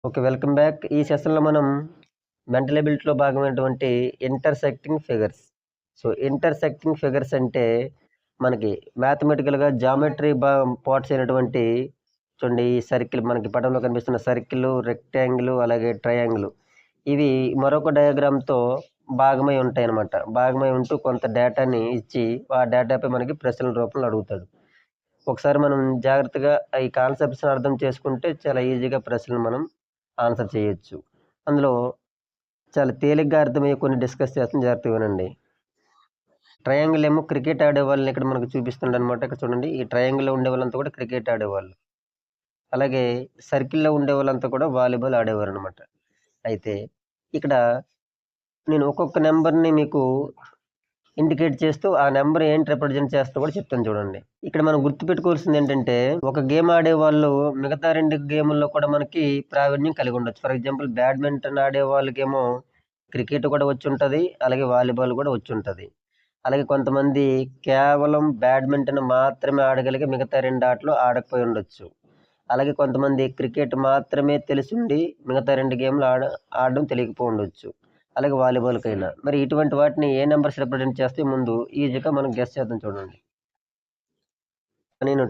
Okay. Welcome back. ఈ సెషన్‌లో మనం మెంటల్ ఎబిలిటీలో భాగమైనటువంటి ఇంటర్సెక్టింగ్ ఫిగర్స్. ఇంటర్సెక్టింగ్ ఫిగర్స్ అంటే మనకి మ్యాథమెటికల్‌గా జామెట్రీ పార్ట్స్ అయినటువంటి చూడండి ఈ సర్కిల్ మనకి పటంలో కనిపిస్తున్న సర్కిలు, రెక్టాంగిల్ అలాగే ట్రయాంగిల్. ఇవి మరొక డయాగ్రామ్‌తో భాగమై ఉంటాయన్నమాట. భాగమై ఉంటూ కొంత డేటాని ఇచ్చి ఆ డేటాపై మనకి ప్రశ్నల రూపంలో అడుగుతాడు. ఒకసారి మనం జాగ్రత్తగా ఈ కాన్సెప్ట్స్‌ని అర్థం చేసుకుంటే చాలా ఈజీగా ప్రశ్నలు మనం ఆన్సర్ చేయొచ్చు. అందులో చాలా తేలిగ్గా అర్థమయ్యే కొన్ని డిస్కస్ చేస్తాను, జాగ్రత్తగా వినండి. ట్రయాంగిల్ ఏమో క్రికెట్ ఆడేవాళ్ళని ఇక్కడ మనకు చూపిస్తుండనమాట. ఇక్కడ చూడండి. ఈ ట్రయాంగిల్‌లో ఉండేవాళ్ళంతా కూడా క్రికెట్ ఆడేవాళ్ళు. అలాగే సర్కిల్‌లో ఉండేవాళ్ళంతా కూడా వాలీబాల్ ఆడేవారనమాట. అయితే ఇక్కడ నేను ఒక్కొక్క నంబర్‌ని మీకు ఇండికేట్ చేస్తూ ఆ నంబర్ ఏంటి రిప్రజెంట్ చేస్తో కూడా చెప్తాను చూడండి. ఇక్కడ మనం గుర్తుపెట్టుకోవాల్సిందేంటంటే, ఒక గేమ్ ఆడేవాళ్ళు మిగతా 2 గేముల్లో కూడా మనకి ప్రావీణ్యం కలిగి ఉండొచ్చు. ఫర్ ఎగ్జాంపుల్ బ్యాడ్మింటన్ ఆడే వాళ్ళకేమో క్రికెట్ కూడా వచ్చుంటది. అలాగే వాలీబాల్ కూడా వచ్చుంటది. అలాగే కొంతమంది కేవలం బ్యాడ్మింటన్ మాత్రమే ఆడగలిగి మిగతా 2 ఆటలు ఆడకపోయి ఉండొచ్చు. అలాగే కొంతమంది క్రికెట్ మాత్రమే తెలిసుండి మిగతా 2 గేమ్‌లు ఆడడం తెలియకపోయి ఉండొచ్చు. అలాగే వాలీబాల్‌కైనా. మరి ఇటువంటి వాటిని ఏ నంబర్స్ రిప్రజెంట్ చేస్తే ముందు ఈజీగా మనం గెస్ చేద్దాం చూడండి. నేను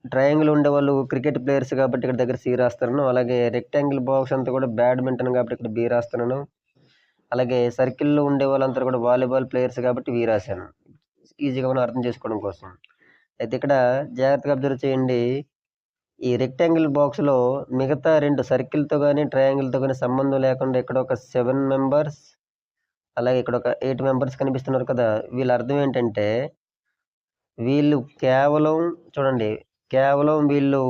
ట్రయాంగిల్ ఉండేవాళ్ళు క్రికెట్ ప్లేయర్స్ కాబట్టి ఇక్కడ దగ్గర సి రాస్తున్నాను. అలాగే రెక్టాంగిల్ బాక్స్ అంతా కూడా బ్యాడ్మింటన్ కాబట్టి ఇక్కడ బి రాస్తున్నాను. అలాగే సర్కిల్‌లో ఉండేవాళ్ళంతా కూడా వాలీబాల్ ప్లేయర్స్ కాబట్టి వి రాశాను. ఈజీగా మనం అర్థం చేసుకోవడం కోసం. అయితే ఇక్కడ జాగ్రత్తగా అబ్జర్వ్ చేయండి. ఈ రెక్టాంగిల్ బాక్స్‌లో మిగతా 2 సర్కిల్‌తో గాని, ట్రయాంగిల్‌తో గాని సంబంధం లేకుండా ఇక్కడ ఒక 7 మెంబర్స్ అలాగే ఇక్కడ ఒక 8 మెంబర్స్ కనిపిస్తున్నారు కదా! వీళ్ళ అర్థం ఏంటంటే, వీళ్ళు కేవలం చూడండి. కేవలం వీళ్ళు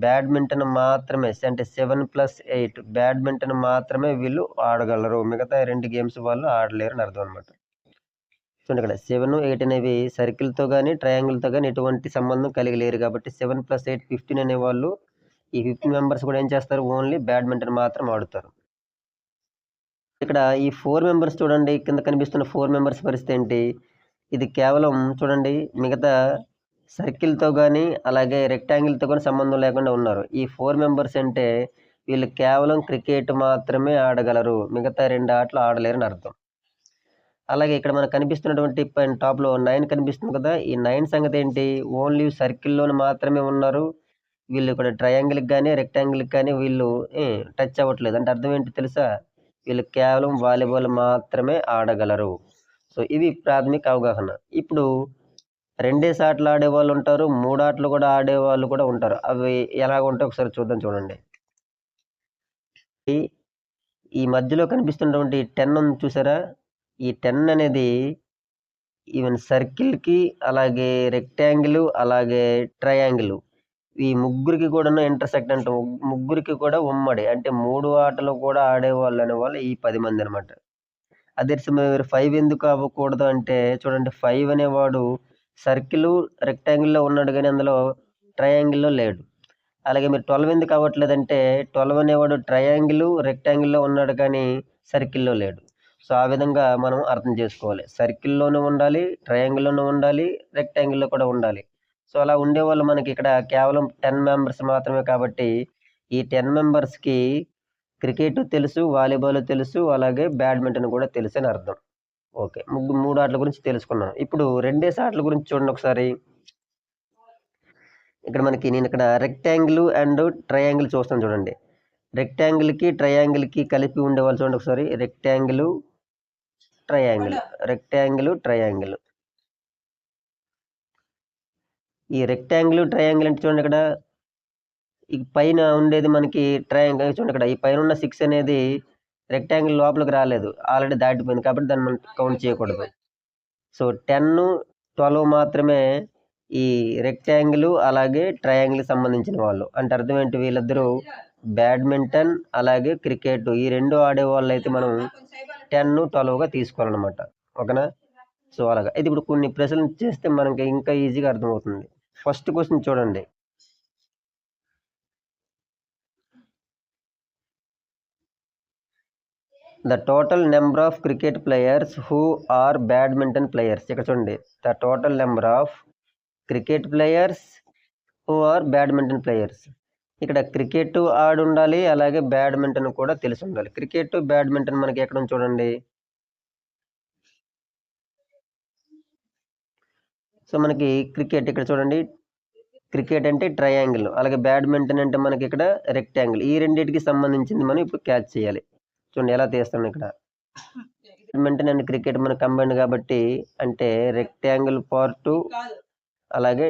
బ్యాడ్మింటన్ మాత్రమే అంటే 7+8 బ్యాడ్మింటన్ మాత్రమే వీళ్ళు ఆడగలరు. మిగతా 2 గేమ్స్ వాళ్ళు ఆడలేరని అర్థం అనమాట. చూడండి ఇక్కడ 7, 8 అనేవి సర్కిల్‌తో గాని, ట్రయాంగిల్‌తో గాని ఎటువంటి సంబంధం కలిగి లేరు కాబట్టి 7+8 15 అనేవాళ్ళు ఈ 15 మెంబర్స్ కూడా ఏం చేస్తారు? ఓన్లీ బ్యాడ్మింటన్ మాత్రం ఆడుతారు. ఇక్కడ ఈ 4 మెంబర్స్ చూడండి. కింద కనిపిస్తున్న 4 మెంబర్స్ పరిస్థితి ఏంటి? ఇది కేవలం చూడండి మిగతా సర్కిల్‌తో గాని, అలాగే రెక్టాంగిల్‌తో గాని సంబంధం లేకుండా ఉన్నారు. ఈ 4 మెంబర్స్ అంటే వీళ్ళు కేవలం క్రికెట్ మాత్రమే ఆడగలరు. మిగతా 2 ఆటలు ఆడలేరని అర్థం. అలాగే ఇక్కడ మనకు కనిపిస్తున్నటువంటి పైన టాప్‌లో 9 కనిపిస్తుంది కదా! ఈ 9 సంగతి ఏంటి? ఓన్లీ సర్కిల్‌లోనే మాత్రమే ఉన్నారు. వీళ్ళు ఇక్కడ ట్రయాంగిల్‌కి గాని, రెక్టాంగిల్‌కి కానీ వీళ్ళు టచ్ అవ్వట్లేదు. అంటే అర్థం ఏంటి తెలుసా? వీళ్ళు కేవలం వాలీబాల్ మాత్రమే ఆడగలరు. ఇవి ప్రాథమిక అవగాహన. ఇప్పుడు 2 ఆటలు ఆడేవాళ్ళుంటారు. 3 ఆటలు కూడా ఆడేవాళ్ళు కూడా ఉంటారు. అవి ఎలాగుంటాయో ఒకసారి చూద్దాం చూడండి. ఈ మధ్యలో కనిపిస్తున్నటువంటి 10 ఉంది చూసారా? ఈ 10 అనేది ఈవెన్ సర్కిల్‌కి, అలాగే రెక్టాంగిల్, అలాగే ట్రయాంగిల్ ఈ ముగ్గురికి కూడాను ఇంటర్సెక్ట్ అంటాం. ముగ్గురికి కూడా ఉమ్మడి. అంటే 3 ఆటలు కూడా ఆడేవాళ్ళు అనేవాళ్ళు ఈ 10 మందనమాట. అదే మీరు 5 ఎందుకు అవ్వకూడదు అంటే చూడండి 5 అనేవాడు సర్కిలు, రెక్టాంగిల్‌లో ఉన్నాడు గానీ అందులో ట్రయాంగిల్‌లో లేడు. అలాగే మీరు 12 ఎందుకు అవ్వట్లేదంటే 12 అనేవాడు ట్రయాంగిలు, రెక్టాంగిల్‌లో ఉన్నాడు కానీ సర్కిల్‌లో లేడు. ఆ విధంగా మనం అర్థం చేసుకోవాలి. సర్కిల్‌లోనూ ఉండాలి, ట్రయాంగిల్‌లోనూ ఉండాలి, రెక్టాంగిల్‌లో కూడా ఉండాలి. అలా ఉండేవాళ్ళు మనకి ఇక్కడ కేవలం 10 మెంబర్స్ మాత్రమే కాబట్టి ఈ 10 మెంబర్స్‌కి క్రికెట్ తెలుసు, వాలీబాల్ తెలుసు, అలాగే బ్యాడ్మింటన్ కూడా తెలుసని అర్థం. ఓకే. 3 ఆటల గురించి తెలుసుకున్నాం. ఇప్పుడు 2 ఆటల గురించి చూడండి ఒకసారి. ఇక్కడ నేనిక్కడ రెక్టాంగిల్ అండ్ ట్రయాంగిల్ చూస్తాను చూడండి. రెక్టాంగిల్‌కి, ట్రయాంగిల్‌కి కలిపి ఉండేవాళ్ళు చూడండి ఒకసారి. Rectangle, triangle. ఈ రెక్టాంగిల్, ట్రయాంగిల్ అంటే చూడండి ఇక్కడ ఈ పైన ఉండేది మనకి ట్రయాంగిల్ చూడండి ఇక్కడ ఈ పైనున్న 6 అనేది రెక్టాంగిల్ లోపలికి రాలేదు. ఆల్రెడీ దాటిపోయింది కాబట్టి దాన్ని మనం కౌంట్ చేయకూడదు. 10, 12 మాత్రమే ఈ రెక్టాంగిల్ అలాగే ట్రయాంగిల్‌కి సంబంధించిన వాళ్ళు. అంటే అర్థం ఏంటి? వీళ్ళిద్దరూ బ్యాడ్మింటన్ అలాగే క్రికెట్ ఈ 2 ఆడేవాళ్ళైతే మనం 10, 12గా తీసుకోవాలనమాట. ఓకేనా? అలాగా. అయితే ఇప్పుడు కొన్ని ప్రశ్నలు చేస్తే మనకి ఇంకా ఈజీగా అర్థమవుతుంది. ఫస్ట్ క్వెషన్ చూడండి. The total number of cricket players who are badminton players. ఇక్కడ చూడండి. The total number of cricket players who are badminton players. ఇక్కడ క్రికెట్ ఆడుండాలి, అలాగే బ్యాడ్మింటన్ కూడా తెలిసి ఉండాలి. క్రికెట్, బ్యాడ్మింటన్ మనకి ఎక్కడుంది చూడండి. సో మనకి క్రికెట్ ఇక్కడ చూడండి. క్రికెట్ అంటే ట్రయాంగిల్, అలాగే బ్యాడ్మింటన్ అంటే మనకి ఇక్కడ రెక్టాంగిల్. ఈ రెండింటికి సంబంధించింది మనం ఇప్పుడు క్యాచ్ చేయాలి. చూడండి ఎలా తీస్తాను ఇక్కడ. బ్యాడ్మింటన్ అండ్ క్రికెట్ మనకు కంబైన్డ్ కాబట్టి, అంటే రెక్టాంగిల్ పార్ట్ అలాగే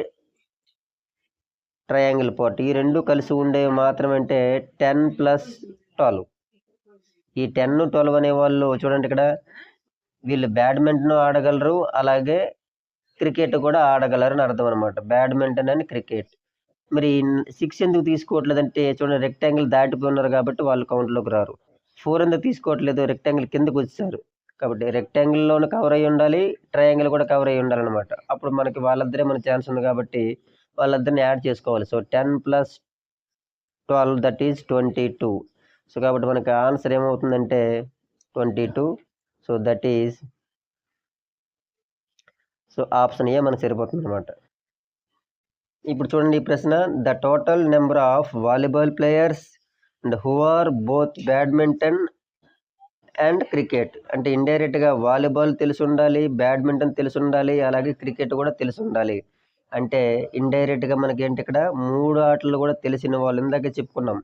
ట్రయాంగిల్ పార్ట్, ఈ రెండు కలిసి ఉండేవి మాత్రమే. అంటే 10+12. ఈ 10, 12 అనే వాళ్ళు చూడండి ఇక్కడ, వీళ్ళు బ్యాడ్మింటన్ ఆడగలరు, అలాగే క్రికెట్ కూడా ఆడగలరు అని అర్థం అనమాట. Badminton and cricket. మరి 6 ఎందుకు తీసుకోవట్లేదంటే, చూడండి రెక్టాంగిల్ దాటిపోయి ఉన్నారు కాబట్టి వాళ్ళు కౌంట్లోకి రారు. 4 ఎందుకు తీసుకోవట్లేదు, రెక్టాంగిల్ కిందకు వచ్చారు కాబట్టి. రెక్టాంగిల్లోనే కవర్ అయ్యి ఉండాలి, ట్రయాంగిల్ కూడా కవర్ అయ్యి ఉండాలన్నమాట. అప్పుడు మనకి వాళ్ళిద్దరే మనకి ఛాన్స్ ఉంది కాబట్టి వాళ్ళిద్దరిని యాడ్ చేసుకోవాలి. So 10+12 that is 22. సో కాబట్టి మనకి ఆన్సర్ ఏమవుతుందంటే 22. So that is, so option A మనకు సరిపోతుంది అనమాట. ఇప్పుడు చూడండి ఈ ప్రశ్న. The total number of volleyball players and who are both badminton and cricket. అంటే ఇండైరెక్ట్గా వాలీబాల్ తెలిసి ఉండాలి, బ్యాడ్మింటన్ తెలిసి ఉండాలి, అలాగే క్రికెట్ కూడా తెలిసి ఉండాలి. అంటే ఇండైరెక్ట్గా మనకి ఏంటి ఇక్కడ 3 ఆటలు కూడా తెలిసిన వాళ్ళు, ఇందాకే చెప్పుకున్నాం.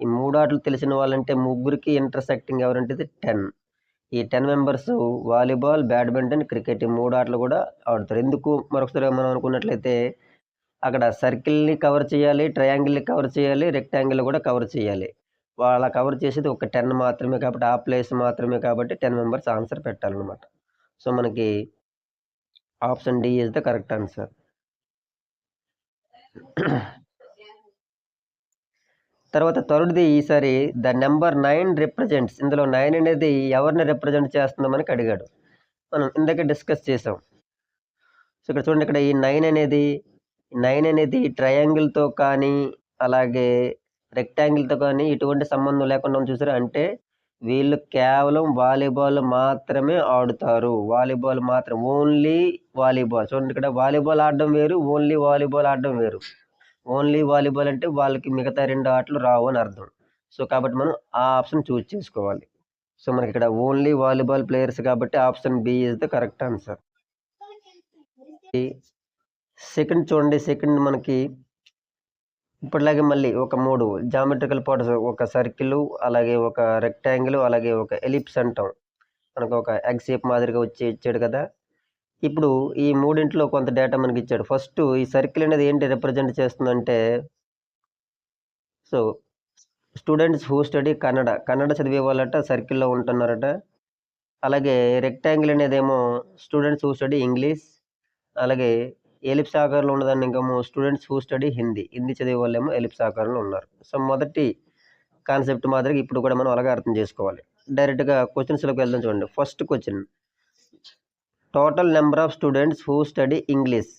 ఈ 3 ఆటలు తెలిసిన వాళ్ళంటే ముగ్గురికి ఇంటర్సెక్టింగ్ ఎవరంటే 10. ఈ 10 మెంబర్స్ వాలీబాల్, బ్యాడ్మింటన్, క్రికెట్ ఈ 3 ఆటలు కూడా ఆడుతారు. ఎందుకు మరొకసారి మనం అనుకున్నట్లయితే, అక్కడ సర్కిల్ని కవర్ చేయాలి, ట్రయాంగిల్ని కవర్ చేయాలి, రెక్టాంగిల్ కూడా కవర్ చేయాలి. అలా కవర్ చేసేది ఒక 10 మాత్రమే కాబట్టి, ఆ ప్లేస్ మాత్రమే కాబట్టి 10 మెంబర్స్ ఆన్సర్ పెట్టాలన్నమాట. సో మనకి option D is the correct answer. తర్వాత థర్డ్ది, ఈసారి ద నెంబర్ 9 రిప్రజెంట్స్. ఇందులో 9 అనేది ఎవరిని రిప్రజెంట్ చేస్తుందో మనకి అడిగాడు. మనం ఇందాకే డిస్కస్ చేసాం. సో ఇక్కడ చూడండి, ఇక్కడ ఈ 9 అనేది ట్రయాంగిల్తో కానీ, అలాగే రెక్టాంగిల్తో కానీ ఎటువంటి సంబంధం లేకుండా చూసారా. అంటే వీళ్ళు కేవలం వాలీబాల్ మాత్రమే ఆడుతారు. వాలీబాల్ మాత్రం, ఓన్లీ వాలీబాల్. చూడండి ఇక్కడ వాలీబాల్ ఆడడం వేరు, ఓన్లీ వాలీబాల్ ఆడడం వేరు. ఓన్లీ వాలీబాల్ అంటే వాళ్ళకి మిగతా 2 ఆటలు రావు అని అర్థం. సో కాబట్టి మనం ఆ ఆప్షన్ చూజ్ చేసుకోవాలి. సో మనకి ఇక్కడ ఓన్లీ వాలీబాల్ ప్లేయర్స్ కాబట్టి option B is the correct answer. Second చూడండి. సెకండ్ మనకి ఇప్పటిలాగే మళ్ళీ ఒక 3 జామెట్రికల్ పార్ట్స్, ఒక సర్కిల్, అలాగే ఒక రెక్టాంగిల్, అలాగే ఒక ఎలిప్స్ అంటాం. మనకు ఒక ఎగ్ షేప్ మాదిరిగా ఇచ్చాడు కదా. ఇప్పుడు ఈ మూడింట్లో కొంత డేటా మనకి ఇచ్చాడు. ఫస్ట్ ఈ సర్కిల్ అనేది ఏంటి రిప్రజెంట్ చేస్తుందంటే, so students who study Kannada చదివే వాళ్ళట సర్కిల్లో ఉంటున్నారట. అలాగే రెక్టాంగిల్ అనేదేమో స్టూడెంట్స్ హూ స్టడీ ఇంగ్లీష్, అలాగే ఎలిప్స్ ఆకారంలో ఉన్నదాన్ని ఇంకేమో స్టూడెంట్స్ హూ స్టడీ హిందీ చదివే వాళ్ళేమో ఎలిప్స్ ఆకారంలో ఉన్నారు. సో మొదటి కాన్సెప్ట్ మాదిరిగా ఇప్పుడు కూడా మనం అలాగే అర్థం చేసుకోవాలి. డైరెక్ట్గా క్వశ్చన్స్లోకి వెళ్దాం. చూడండి first question, total number of students who study English.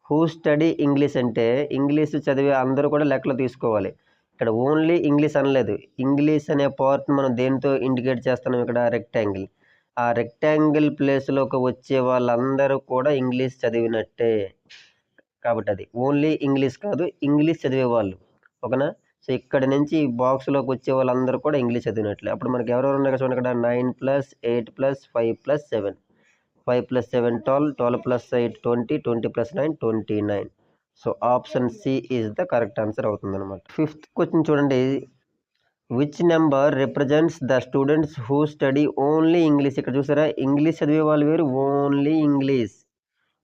Who study English అంటే ఇంగ్లీష్ చదివే అందరూ కూడా లెక్కలో తీసుకోవాలి. ఇక్కడ ఓన్లీ ఇంగ్లీష్ అనలేదు. ఇంగ్లీష్ అనే పార్ట్ మనం దేనితో ఇండికేట్ చేస్తున్నాం, ఇక్కడ రెక్టాంగిల్. ఆ రెక్టాంగిల్ ప్లేస్లోకి వచ్చే వాళ్ళందరూ కూడా ఇంగ్లీష్ చదివినట్టే కాబట్టి అది ఓన్లీ ఇంగ్లీష్ కాదు, ఇంగ్లీష్ చదివే వాళ్ళు. ఓకేనా. సో ఇక్కడ నుంచి ఈ బాక్స్లోకి వచ్చే వాళ్ళందరూ కూడా ఇంగ్లీష్ చదివినట్లే. అప్పుడు మనకి ఎవరెవరు ఉన్నారు చూడండి, ఇక్కడ 9+8+5+7. 5+7 12, 12+8 20, 20+9 29. So option C is the correct answer అవుతుంది అనమాట. ఫిఫ్త్ క్వశ్చన్ చూడండి, which number represents the students who study only English. ఇక్కడ చూసారా, ఇంగ్లీష్ చదివే వాళ్ళు వేరు, ఓన్లీ ఇంగ్లీష్.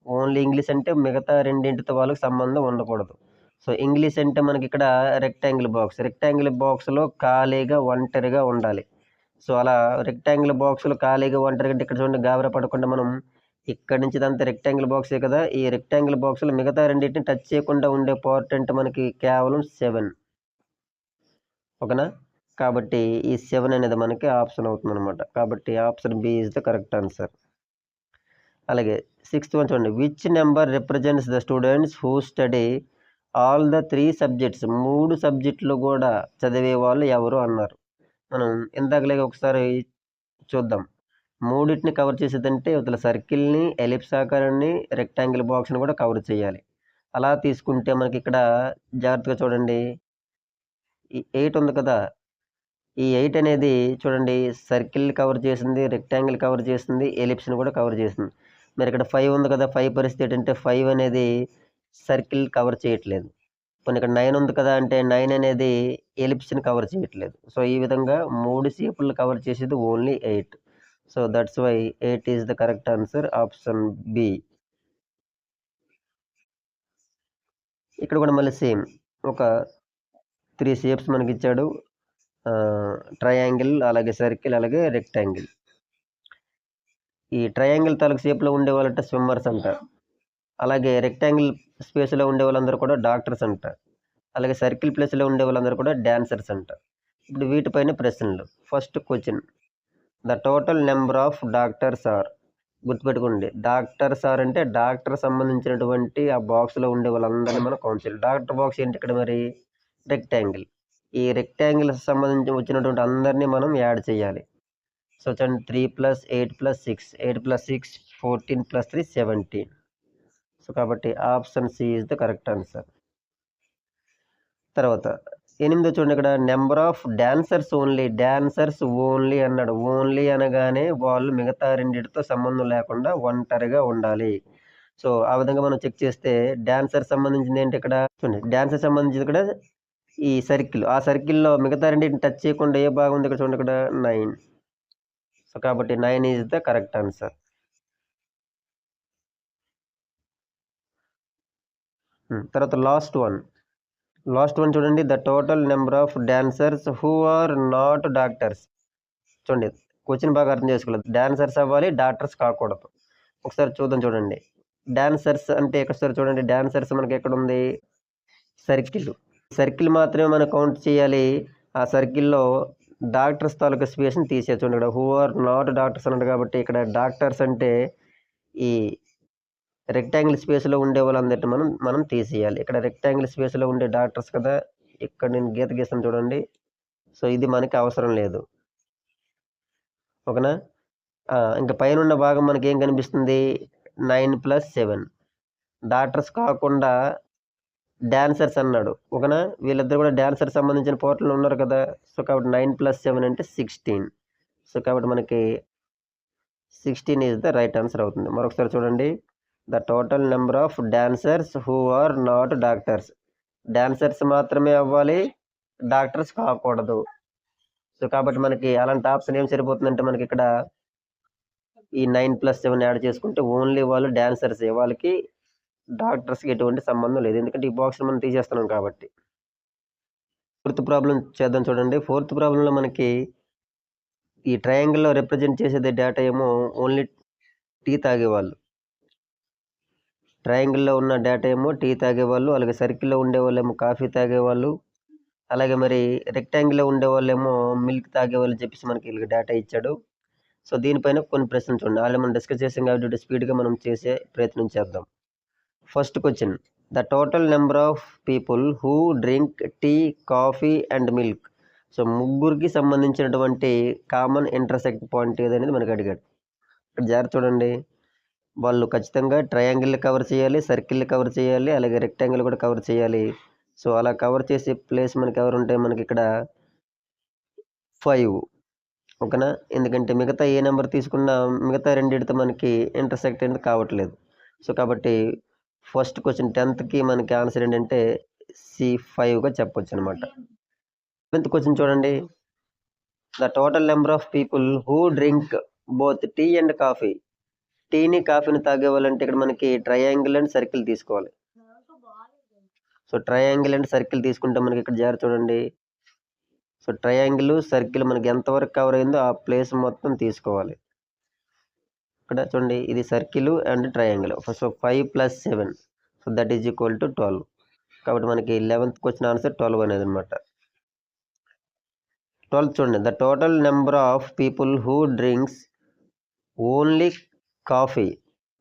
ఓన్లీ ఇంగ్లీష్ అంటే మిగతా రెండింటితో వాళ్ళకి సంబంధం ఉండకూడదు. సో ఇంగ్లీష్ అంటే మనకి ఇక్కడ రెక్టాంగిల్ బాక్స్. రెక్టాంగిల్ బాక్స్లో ఖాళీగా ఒంటరిగా ఉండాలి. సో అలా రెక్టాంగిల్ బాక్స్లో ఖాళీగా ఒంటరిగా, ఇక్కడ చూడండి గాబరా పడకుండా మనం ఇక్కడ నుంచి ఇదంతా రెక్టాంగిల్ బాక్సే కదా. ఈ రెక్టాంగిల్ బాక్స్లో మిగతా రెండింటిని టచ్ చేయకుండా ఉండే పార్ట్ అంటే మనకి కేవలం 7. ఓకేనా. కాబట్టి ఈ 7 అనేది మనకి ఆప్షన్ అవుతుంది అనమాట. కాబట్టి option B is the correct answer. అలాగే 6th వన్ చూడండి, which number represents the students who study all the 3 subjects. 3 సబ్జెక్టులు కూడా చదివే వాళ్ళు ఎవరు అన్నారు. మనం ఇందాకలాగే ఒకసారి చూద్దాం. మూడింటిని కవర్ చేసేదంటే ఇవతల సర్కిల్ని, ఎలిప్స్ ఆకారాన్ని, రెక్టాంగిల్ బాక్స్ని కూడా కవర్ చేయాలి. అలా తీసుకుంటే మనకి ఇక్కడ జాగ్రత్తగా చూడండి. ఈ 8 ఉంది కదా! ఈ 8 అనేది చూడండి సర్కిల్ కవర్ చేసింది, రెక్టాంగిల్ కవర్ చేసింది, ఎలిప్స్‌ని కూడా కవర్ చేసింది. మరి ఇక్కడ 5 ఉంది కదా! 5 పరిస్థితి ఏంటంటే 5 అనేది సర్కిల్ కవర్ చేయట్లేదు. పోనీ ఇక్కడ 9 ఉంది కదా! అంటే 9 అనేది ఎలిప్స్‌ని కవర్ చేయట్లేదు. సో, ఈ విధంగా 3 షేపుల్ని కవర్ చేసేది only 8. So, that's why 8 is the correct answer option B. ఇక్కడ కూడా మళ్ళీ సేమ్ ఒక 3 షేప్స్ మనకిచ్చాడు. ట్రయాంగిల్, అలాగే సర్కిల్, అలాగే రెక్టాంగిల్. ఈ ట్రయాంగిల్ తాలూకు షేప్‌లో ఉండేవాళ్ళంట స్విమ్మర్స్ అంటారు. అలాగే రెక్టాంగిల్ స్పేస్‌లో ఉండేవాళ్ళందరూ కూడా డాక్టర్స్ అంటారు. అలాగే సర్కిల్ ప్లేస్‌లో ఉండేవాళ్ళందరూ కూడా డాన్సర్స్ అంటారు. ఇప్పుడు వీటిపైన ప్రశ్నలు. First question. The total number of doctors are. గుర్తుపెట్టుకోండి. డాక్టర్స్ ఆర్ అంటే డాక్టర్ సంబంధించినటువంటి ఆ బాక్స్‌లో ఉండే వాళ్ళందరిని మనం కౌంట్ చేయాలి. డాక్టర్ బాక్స్ ఏంటి ఇక్కడ మరి? రెక్టాంగిల్. ఈ రెక్టాంగిల్ సంబంధించి వచ్చినటువంటి అందరిని మనం యాడ్ చేయాలి. సో, చూడండి 3 + 8 + 6. 8 + 6 14 + 3 17. సో, కాబట్టి option C is the correct answer. తర్వాత 8 చూడండి ఇక్కడ number of dancers only. Dancers only అన్నాడు. ఓన్లీ అనగానే వాళ్ళు మిగతా రెండిటితో సంబంధం లేకుండా ఒంటరిగా ఉండాలి. సో, ఆ విధంగా మనం చెక్ చేస్తే డాన్సర్ సంబంధించింది ఏంటి ఇక్కడ? చూడండి డాన్సర్ సంబంధించింది ఇక్కడ ఈ సర్కిల్. ఆ సర్కిల్‌లో మిగతా రెండిటిని టచ్ చేయకుండా ఏ భాగం ఉంది ఇక్కడ చూడండి ఇక్కడ 9. సో, కాబట్టి 9 ఈస్ ద కరెక్ట్ ఆన్సర్. తర్వాత లాస్ట్ వన్. లాస్ట్ వన్ చూడండి. The total number of dancers who are not doctors. చూడండి క్వెషన్ బాగా అర్థం చేసుకోవాలి. డాన్సర్స్ అవ్వాలి, డాక్టర్స్ కాకూడదు. ఒకసారి చూద్దాం చూడండి. డాన్సర్స్ అంటే ఒకసారి చూడండి. డాన్సర్స్ మనకి ఎక్కడుంది? సర్కిల్. సర్కిల్ మాత్రమే మనం కౌంట్ చేయాలి. ఆ సర్కిల్‌లో డాక్టర్స్ తాలూకా స్పేస్‌ని తీసేయాలి. చూడండి ఇక్కడ హూ ఆర్ నాట్ డాక్టర్స్ అన్నాడు కాబట్టి ఇక్కడ డాక్టర్స్ అంటే ఈ రెక్టాంగిల్ స్పేస్‌లో ఉండే వాళ్ళందరిని మనం తీసేయాలి. ఇక్కడ రెక్టాంగిల్ స్పేస్‌లో ఉండే డాక్టర్స్ కదా! ఇక్కడ నేను గీత గీస్తాను చూడండి. సో, ఇది మనకి అవసరం లేదు. ఓకేనా? ఇంక పైనున్న భాగం మనకేం కనిపిస్తుంది? 9 + 7. డాక్టర్స్ కాకుండా డాన్సర్స్ అన్నాడు. ఓకేనా? వీళ్ళిద్దరు కూడా డాన్సర్ సంబంధించిన పోర్టల్‌లో ఉన్నారు కదా! సో, కాబట్టి 9 + 7 అంటే 16. సో, కాబట్టి మనకి 16 ఈస్ ద రైట్ ఆన్సర్ అవుతుంది. మరొకసారి చూడండి. The total number of dancers who are not doctors. Dancers మాత్రమే అవ్వాలి. డాక్టర్స్ కాకూడదు. సో, కాబట్టి మనకి అలాంటి ఆప్షన్ ఏం సరిపోతుందంటే మనకిక్కడ ఈ 9 + 7 యాడ్ చేసుకుంటే ఓన్లీ వాళ్ళు డాన్సర్సే. వాళ్ళకి డాక్టర్స్‌కి ఎటువంటి సంబంధం లేదు. ఎందుకంటే ఈ బాక్స్‌ని మనం తీసేస్తున్నాం కాబట్టి. ఫోర్త్ ప్రాబ్లమ్ చేద్దాం చూడండి. ఫోర్త్ ప్రాబ్లమ్‌లో మనకి ఈ ట్రయాంగిల్‌లో రిప్రజెంట్ చేసేది డేటా ఏమో ఓన్లీ టీ తాగేవాళ్ళు. ట్రయాంగిల్‌లో ఉన్న డేటా ఏమో టీ తాగేవాళ్ళు. అలాగే సర్కిల్‌లో ఉండేవాళ్ళేమో కాఫీ తాగేవాళ్ళు. అలాగే మరి రెక్టాంగిల్‌లో ఉండేవాళ్ళేమో మిల్క్ తాగేవాళ్ళు చెప్పేసి మనకి ఈళ్ళకి డేటా ఇచ్చాడు. సో, దీనిపైన కొన్ని ప్రశ్నలు చూడండి. ఆల్రెడీ మనం డిస్కస్ చేసాం కాబట్టి స్పీడ్‌గా మనం చేసే ప్రయత్నం చేద్దాం. First question. The total number of people who drink tea, coffee and milk. So, ముగ్గురికి సంబంధించినటువంటి కామన్ ఇంటర్సెక్ట్ పాయింట్ ఏదనేది మనకు అడిగాడు. ఇక్కడ జాగ్రత్త చూడండి. వాళ్ళు ఖచ్చితంగా ట్రయాంగిల్‌ని కవర్ చేయాలి, సర్కిల్‌ని కవర్ చేయాలి, అలాగే రెక్టాంగిల్ కూడా కవర్ చేయాలి. సో, అలా కవర్ చేసే ప్లేస్ మనకెవరుంటే మనకిక్కడ 5. ఓకేనా? ఎందుకంటే మిగతా ఏ నెంబర్ తీసుకున్నా మిగతా రెండిటితో మనకి ఇంటర్సెక్ట్ అనేది కావట్లేదు. సో, కాబట్టి ఫస్ట్ క్వెషన్ 10థ్‌కి మనకి ఆన్సర్ ఏంటంటే C5గా చెప్పొచ్చనమాట. 11థ్ క్వెషన్ చూడండి. The total number of people who drink both tea and coffee. టీని, కాఫీని తాగేవాళ్ళంటే ఇక్కడ మనకి ట్రయాంగిల్ అండ్ సర్కిల్ తీసుకోవాలి. సో, ట్రయాంగిల్ అండ్ సర్కిల్ తీసుకుంటే మనకి ఇక్కడ జాగ్రత్త చూడండి. సో, ట్రయాంగిల్, సర్కిల్ మనకి ఎంతవరకు కవర్ అయిందో ఆ ప్లేస్ మొత్తం తీసుకోవాలి. ఇక్కడ చూడండి ఇది circle and triangle. So, 5 + 7. So, that is equal to 12. కాబట్టి మనకి 11th క్వెషన్ ఆన్సర్ 12 అనేదనమాట. 12th చూడండి. The total number of people who drinks only coffee.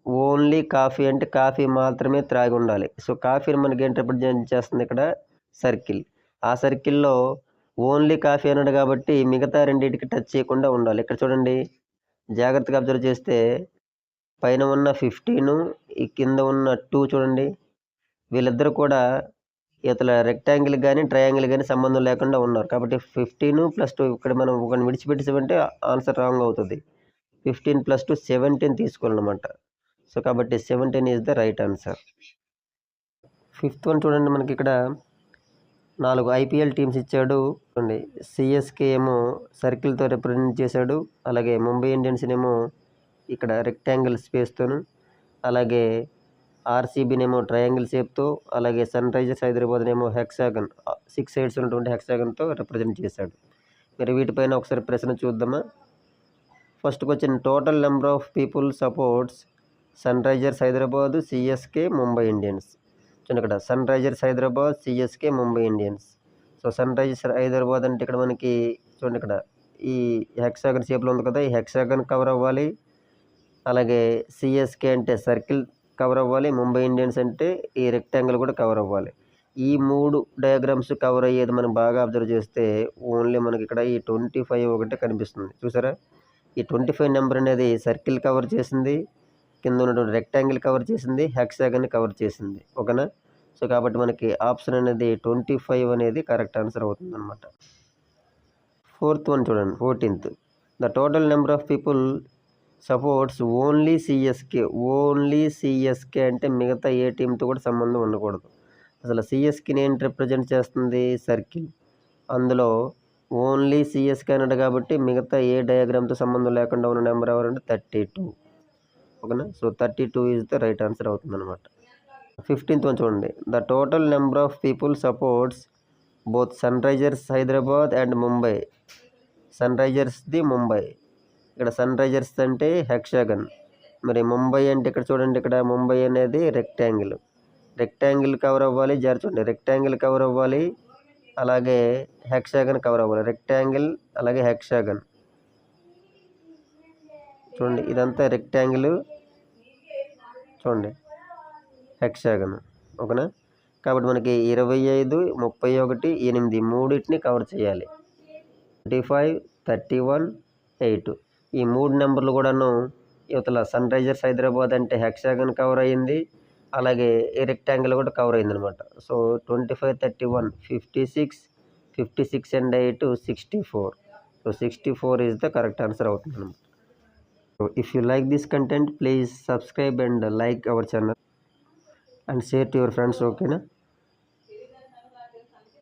Only coffee అంటే కాఫీ మాత్రమే త్రాగి ఉండాలి. సో, కాఫీని మనకి ఏం రిప్రజెంట్ చేస్తుంది ఇక్కడ? సర్కిల్. ఆ సర్కిల్‌లో ఓన్లీ కాఫీ అన్నాడు కాబట్టి మిగతా రెండిటికి టచ్ చేయకుండా ఉండాలి. ఇక్కడ చూడండి జాగ్రత్తగా అబ్జర్వ్ చేస్తే పైన ఉన్న 15 ఈ కింద ఉన్న 2 చూడండి. వీళ్ళిద్దరూ కూడా ఇవతల రెక్టాంగిల్ కానీ ట్రయాంగిల్ కానీ సంబంధం లేకుండా ఉన్నారు. కాబట్టి 15 + 2 ఇక్కడ మనం ఒకరిని విడిచిపెట్టేసామంటే ఆన్సర్ రాంగ్ అవుతుంది. 15 + 2 17 తీసుకోవాలన్నమాట. సో కాబట్టి 17 is the right answer. Fifth one చూడండి, మనకి ఇక్కడ 4 ఐపీఎల్ టీమ్స్ ఇచ్చాడు. చూడండి, సిఎస్కే ఏమో సర్కిల్తో రిప్రజెంట్ చేశాడు. అలాగే ముంబై ఇండియన్స్ ఏమో ఇక్కడ రెక్టాంగిల్ స్పేస్తోను, అలాగే ఆర్సీబీనేమో ట్రయాంగిల్ షేప్తో, అలాగే సన్ రైజర్స్ హైదరాబాద్నేమో హెక్సాగన్ 6 సైడ్స్ ఉన్నటువంటి హెక్సాగన్తో రిప్రజెంట్ చేశాడు. మరి వీటిపైన ఒకసారి ప్రశ్న చూద్దామా. First question, total number of people supports Sunrisers Hyderabad, CSK, Mumbai Indians. చూడండి, ఇక్కడ Sunrisers Hyderabad, CSK, Mumbai Indians. So Sunrisers Hyderabad అంటే ఇక్కడ మనకి చూడండి, ఇక్కడ ఈ హెక్సాగన్ షేప్లో ఉంది కదా, ఈ హెక్సాగన్ కవర్ అవ్వాలి. అలాగే సిఎస్కే అంటే సర్కిల్ కవర్ అవ్వాలి. ముంబై ఇండియన్స్ అంటే ఈ రెక్టాంగిల్ కూడా కవర్ అవ్వాలి. ఈ 3 డయాగ్రామ్స్ కవర్ అయ్యేది మనం బాగా అబ్జర్వ్ చేస్తే ఓన్లీ మనకి ఇక్కడ ఈ 25 ఒకటే కనిపిస్తుంది. చూసారా, ఈ 25 నెంబర్ అనేది సర్కిల్ కవర్ చేసింది, కింద ఉన్నటువంటి రెక్టాంగిల్ కవర్ చేసింది, హెక్సాగన్ కవర్ చేసింది. ఓకేనా. సో కాబట్టి మనకి ఆప్షన్ అనేది 25 అనేది కరెక్ట్ ఆన్సర్ అవుతుంది అనమాట. ఫోర్త్ వన్ చూడండి, 14th, the total number of people supports only CSK. Only CSK అంటే మిగతా ఏ టీంతో కూడా సంబంధం ఉండకూడదు. అసలు సిఎస్కేని ఏంటి రిప్రజెంట్ చేస్తుంది, సర్కిల్. అందులో ఓన్లీ సిఎస్కే అన్నాడు కాబట్టి మిగతా ఏ డయాగ్రామ్తో సంబంధం లేకుండా ఉన్న నెంబర్ ఎవరంటే 32. ఓకేనా. So 32 is the right answer అవుతుంది అనమాట. 15th వన్ చూడండి, the total number of people supports both Sunrisers Hyderabad and Mumbai. సన్ రైజర్స్ది ముంబై, ఇక్కడ సన్ రైజర్స్ అంటే హెక్సాగన్, మరి ముంబై అంటే ఇక్కడ చూడండి, ఇక్కడ ముంబై అనేది రెక్టాంగిల్. రెక్టాంగిల్ కవర్ అవ్వాలి, చూడండి రెక్టాంగిల్ కవర్ అవ్వాలి, అలాగే హెక్సాగన్ కవర్ అవ్వాలి. రెక్టాంగిల్ అలాగే హెక్సాగన్, చూడండి ఇదంతా రెక్టాంగిల్, చూడండి హెక్సాగన్. ఓకేనా. కాబట్టి మనకి 25, 31, 8 మూడింటిని కవర్ చేయాలి. 25, 31, 8 ఈ 3 నెంబర్లు కూడాను ఇవతల సన్ రైజర్స్ హైదరాబాద్ అంటే హెక్సాగన్ కవర్ అయ్యింది, అలాగే ఈ రెక్టాంగిల్ కూడా కవర్ అయింది అనమాట. So 25, 31, 56, 56 and 8 64. So 64 is the correct answer అవుతుంది అనమాట. So if you like this content, please subscribe and like our channel and share to your friends. ఓకేనా.